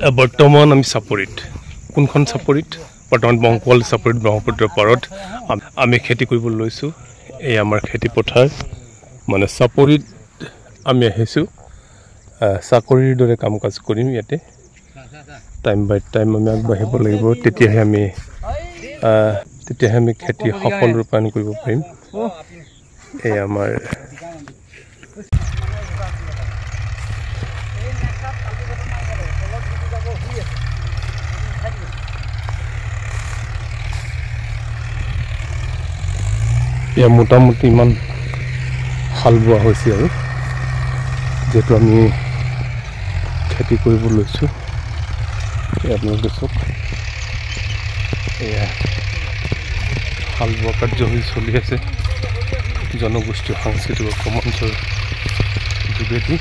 বৰ্তমান আমি চাপৰিত কোনখন চাপৰিত বৰ্তমান বংকল চাপৰিত ব্ৰহ্মপুত্ৰৰ পাৰত আমি খেতি কৰিবলৈ লৈছোঁ এই আমাৰ খেতি পথাৰ মানে চাপৰিত আমি আহিছোঁ চাকৰিৰ দৰে কাম কাজ কৰিম ইয়াতে টাইম বাই টাইম আমি আগবাঢ়িব লাগিব তেতিয়াহে আমি খেতি সফল ৰূপায়ণ কৰিব পাৰিম এই আমাৰ या मोटामुटी इमान हाल बोआ होइसे आरो जेतु आमी खेती करिब लैछु आपनालोक देखक या हाल बोआ कार्य चलि आछे जनगोष्ठी सांस्कृतिक कमंचर जोगेदी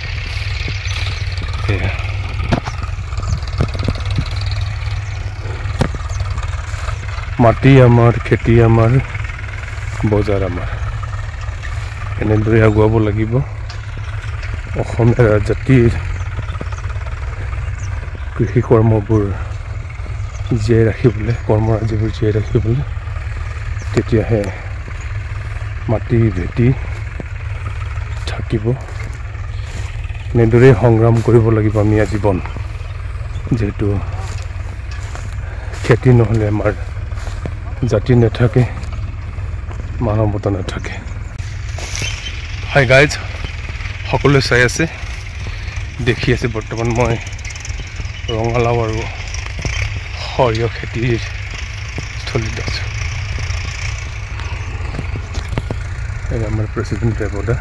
माटी आमार खेती आमार বজাৰ আমাৰ এনেদৰে আগুৱাব লাগিব অসমীয়া জাতিৰ কৃষি কৰ্মবোৰ জীয়াই ৰাখিবলৈ কৰ্মৰাজিবোৰ জীয়াই ৰাখিবলৈ তেতিয়াহে মাটি ভেটি থাকিব এনেদৰে সংগ্ৰাম কৰিব লাগিব আমি আজীৱন যেহেতু খেতি নহ'লে আমাৰ জাতি নাথাকে মানৱতা নাথাকে হাই গাইজ সকলোৱে চাই আছে দেখি আছে বৰ্তমান মই ৰঙালাও আৰু সৰিয়হ খেতিৰ স্থলীত আছোঁ আমাৰ প্ৰেচিডেণ্ট দেৱদা